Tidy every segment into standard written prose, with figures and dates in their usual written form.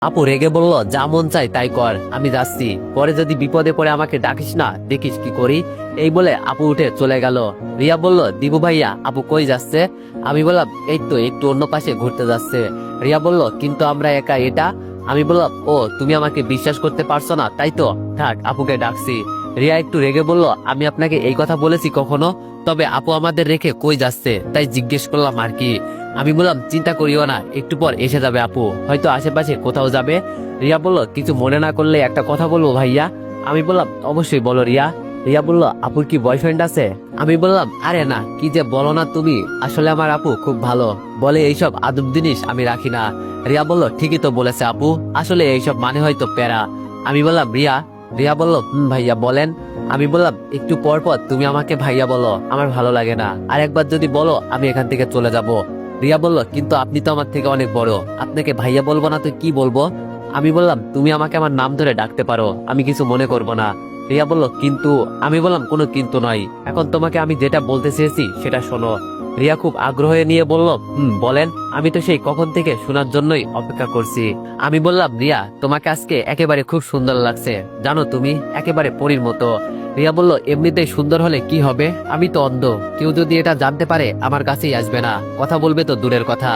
আপু রেগে বলল, যা মন চাই তাই কর, আমি যাচ্ছি, পরে যদি বিপদে পড়ে আমাকে ডাকিস না, দেখিস কি করি। এই বলে আপু উঠে চলে গেল। রিয়া বলল, দিবু ভাইয়া আপু কই যাচ্ছে? আমি বললাম, এই তো একটু অন্য পাশে ঘুরতে যাচ্ছে। রিয়া বলল, কিন্তু আমরা একা এটা। আমি বললাম, ও তুমি আমাকে বিশ্বাস করতে পারছো না তাই তো, থাক আপুকে ডাকছি। রিয়া একটু রেগে বলল, আমি আপনাকে এই কথা বলেছি কখনো? তবে আপু আমাদের রেখে কই যাচ্ছে তাই জিজ্ঞেস করলাম আর কি। আমি বললাম, চিন্তা করিও না, একটু পর এসে যাবে আপু, হয়তো আশেপাশে কোথাও যাবে। রিয়া বলল, কিছু মনে না করলে একটা কথা বলবো ভাইয়া। আমি বললাম, অবশ্যই বলো রিয়া। রিয়া বলল, আপুর কি বয়ফ্রেন্ড আছে? আমি বললাম, আরে না, কি যে বলো না তুমি, আসলে আমার আপু খুব ভালো, বলে এইসব আদব জিনিস আমি রাখি না। রিয়া বলল, ঠিকই তো বলেছে আপু, আসলে এইসব মানে হয়তো প্যারা। আমি বললাম, রিয়া। রিয়া বলল, ভাইয়া বলেন। আমি বললাম, একটু পর পর তুমি আমাকে ভাইয়া বলো, আমার ভালো লাগে না, আর একবার যদি বলো আমি এখান থেকে চলে যাব। রিয়া বলল, কিন্তু আপনি তো আমার থেকে অনেক বড়, আপনাকে ভাইয়া বলবো না তো কি বলবো? আমি বললাম, তুমি আমাকে আমার নাম ধরে ডাকতে পারো, আমি কিছু মনে করব না। রিয়া বলল, কিন্তু। আমি বললাম, কোনো কিন্তু নয়, এখন তোমাকে আমি যেটা বলতে চেয়েছি সেটা শোনো। রিয়া খুব আগ্রহ নিয়ে বলল, বলেন, আমি তো সেই কখন থেকে শোনার জন্যই অপেক্ষা করছি। আমি বললাম, রিয়া তোমাকে আজকে একেবারে খুব সুন্দর লাগছে, জানো তুমি একেবারে পরীর মতো। রিয়া বলল, এমনিতেই সুন্দর হলে কি হবে, আমি তো অন্ধ, কেউ যদি এটা জানতে পারে আমার কাছেই আসবে না, কথা বলবে তো দূরের কথা।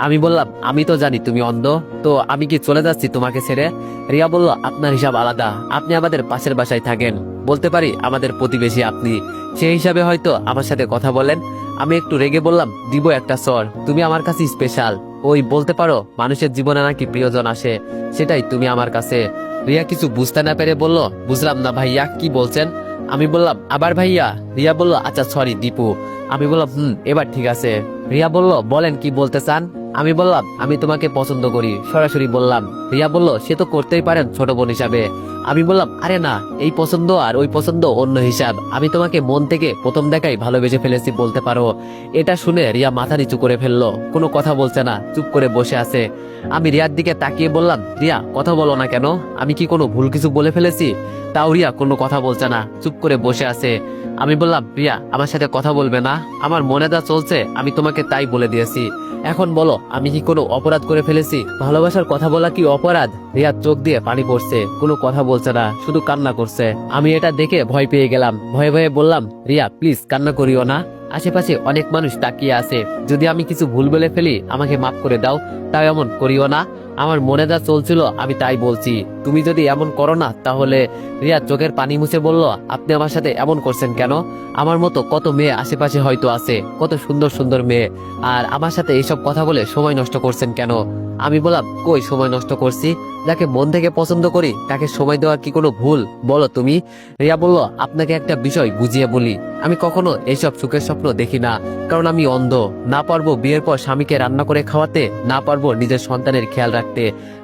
আমি বললাম, আমি তো জানি তুমি অন্ধ, তো আমি কি চলে যাচ্ছি তোমাকে ছেড়ে? রিয়া বলল, আপনার হিসাব আলাদা, আপনি আমাদের পাশের বাসায় থাকেন, বলতে পারি আমাদের প্রতিবেশী আপনি, সেই হিসাবে হয়তো আমার সাথে কথা বলেন। আমি একটু রেগে বললাম, দিব একটা সর, তুমি আমার কাছে স্পেশাল, ওই বলতে পারো মানুষের জীবনে নাকি প্রিয়জন আসে, সেটাই তুমি আমার কাছে। রিয়া কিছু বুঝতে না পেরে বলল, বুঝলাম না ভাইয়া, কি বলছেন? আমি বললাম, আবার ভাইয়া? রিয়া বলল, আচ্ছা সরি দীপু। আমি বললাম, এবার ঠিক আছে। রিয়া বলল, বলেন কি বলতে চান? আমি বললাম, আমি তোমাকে পছন্দ করি, সরাসরি বললাম। রিয়া বলল, সে তো করতেই পারেন ছোট বোন হিসাবে। আমি বললাম, আরে না, এই পছন্দ আর ওই পছন্দ অন্য হিসাব, আমি তোমাকে মন থেকে প্রথম দেখাই ভালোবেসে ফেলেছি বলতে পারো। এটা শুনে রিয়া মাথা নিচু করে ফেললো, কোনো কথা বলছে না, চুপ করে বসে আছে। আমি রিয়ার দিকে তাকিয়ে বললাম, রিয়া কথা বলো না কেন, আমি কি কোনো ভুল কিছু বলে ফেলেছি? তাও রিয়া কোনো কথা বলছে না, চুপ করে বসে আছে। আমি বললাম, রিয়া আমার সাথে কথা বলবে না? আমার মনে যা চলছে আমি তোমাকে তাই বলে দিয়েছি, এখন বলো আমি কি কোনো অপরাধ করে ফেলেছি? ভালোবাসার কথা বলা কি অপরাধ? রিয়ার চোখ দিয়ে পানি পড়ছে, কোনো কথা বলছে না, শুধু কান্না করছে। আমি এটা দেখে ভয় পেয়ে গেলাম, ভয়ে ভয়ে বললাম, রিয়া প্লিজ কান্না করিও না, আশেপাশে অনেক মানুষ তাকিয়ে আছে, যদি আমি কিছু ভুল বলে ফেলি আমাকে মাফ করে দাও, তাও এমন করিও না, আমার মনে যা চলছিল আমি তাই বলছি, তুমি যদি এমন করো না তাহলে। রিয়া চোখের পানি মুছে বলল, আপনি আমার সাথে এমন করছেন কেন? আমার মতো কত মেয়ে আশেপাশে হয়তো আছে, কত সুন্দর সুন্দর মেয়ে, আর আমার সাথে এইসব কথা বলে সময় নষ্ট করছেন কেন? আমি বললাম, কই সময় নষ্ট করছি, যাকে মন থেকে পছন্দ করি তাকে সময় দেওয়ার কি কোনো ভুল, বলো তুমি? রিয়া বলল, আপনাকে একটা বিষয় বুঝিয়ে বলি, আমি কখনো এইসব সুখের স্বপ্ন দেখি না, কারণ আমি অন্ধ, না পারবো বিয়ের পর স্বামীকে রান্না করে খাওয়াতে, না পারবো নিজের সন্তানের খেয়াল রাখতে,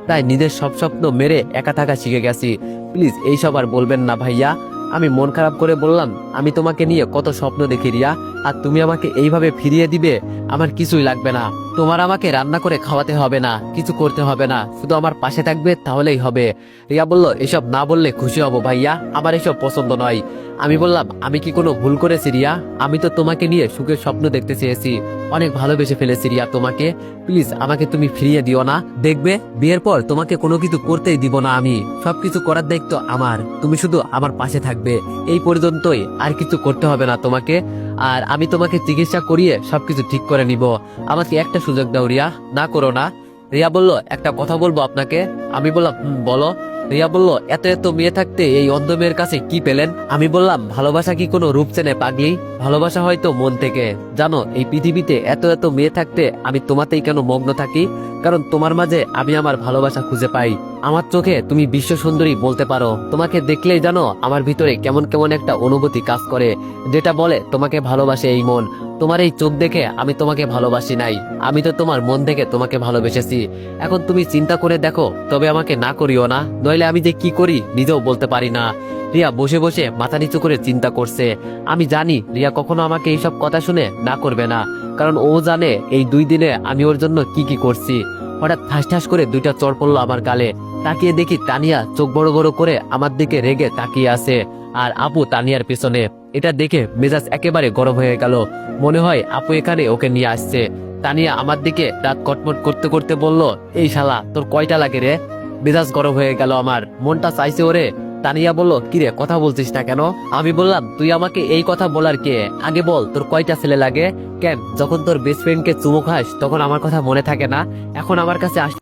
তাই নিজের সব স্বপ্ন মেরে একা থাকা শিখে গেছি, প্লিজ এইসব আর বলবেন না ভাইয়া। আমি মন খারাপ করে বললাম, আমি তোমাকে নিয়ে কত স্বপ্ন দেখি রিয়া, আর তুমি আমাকে এইভাবে ফিরিয়ে দিবে? আমার কিছুই লাগবে না, তোমার আমাকে রান্না করে খাওয়াতে হবে না, কিছু করতে হবে না, শুধু আমার পাশে থাকবে তাহলেই হবে। রিয়া বলল, এসব না বললে খুশি হব ভাইয়া, আমার এসব পছন্দ নয়। আমি বললাম, আমি কি কোনো ভুল করেছি রিয়া? আমি তো তোমাকে নিয়ে সুখের স্বপ্ন দেখতে চেয়েছি, অনেক ভালোবেসে ফেলেছি রিয়া তোমাকে, প্লিজ আমাকে তুমি ফিরিয়ে দিও না, দেখবে বিয়ের পর তোমাকে কোনো কিছু করতেই দিব না, আমি সবকিছু করার দায়িত্ব আমার, তুমি শুধু আমার পাশে থাকবে, এই পর্যন্তই, আর কিছু করতে হবে না তোমাকে, আর আমি তোমাকে চিকিৎসা করিয়ে সবকিছু ঠিক করে নিব, আমাকে একটা সুযোগ দাও রিয়া, না করো না। রিয়া বলল, একটা কথা বলবো আপনাকে। আমি বললাম, বলো। রিয়া বলল, এত এত মেয়ে থাকতে এই অন্ধ মেয়ের কাছে কি পেলেন? আমি বললাম, ভালোবাসা কি কোনো রূপ চেনে পাগলি? ভালোবাসা হয়তো মন থেকে, জানো এই পৃথিবীতে এত এত মেয়ে থাকতে আমি তোমাতেই কেন মগ্ন থাকি, কারণ তোমার মাঝে আমি আমার ভালোবাসা খুঁজে পাই, আমার চোখে তুমি বিশ্ব সুন্দরী বলতে পারো, তোমাকে দেখলেই জানো আমার ভিতরে কেমন কেমন একটা অনুভূতি কাজ করে, যেটা বলে তোমাকে ভালোবাসে এই মন, তোমার এই চোখ দেখে আমি তোমাকে ভালোবাসি নাই, আমি তো তোমার মন থেকে তোমাকে ভালোবেসেছি, এখন তুমি চিন্তা করে দেখো, তবে আমাকে না করিও না, নইলে আমি যে কি করি নিজেও বলতে পারি না। রিয়া বসে বসে মাথা নিচু করে চিন্তা করছে, আমি জানি রিয়া কখনো আমাকে এইসব কথা শুনে না করবে না, কারণ ও জানে এই 2 দিনে আমি ওর জন্য কি কি করছি। হঠাৎ ঠাস ঠাস করে 2টা চড় পড়লো আমার গালে, তাকিয়ে দেখি তানিয়া চোখ বড় বড় করে আমার দিকে রেগে তাকিয়ে আছে, আর আপু তানিয়ার পেছনে। এটা দেখে মেজাজ একেবারে গরম হয়ে গেল, মনে হয় আপু এখানে ওকে নিয়ে আসছে। তানিয়া আমার দিকে দাঁত কটমট করতে করতে বলল, এই শালা তোর কয়টা লাগে রে? মেজাজ গরম হয়ে গেল আমার, মনটা চাইছে ওরে। তানিয়া বলল, কিরে কথা বলছিস না কেন? আমি বললাম, তুই আমাকে এই কথা বলার কে? আগে বল তোর কয়টা ছেলে লাগে? কেন যখন তোর বেস্ট ফ্রেন্ডকে চুমু খাস তখন আমার কথা মনে থাকে না? এখন আমার কাছে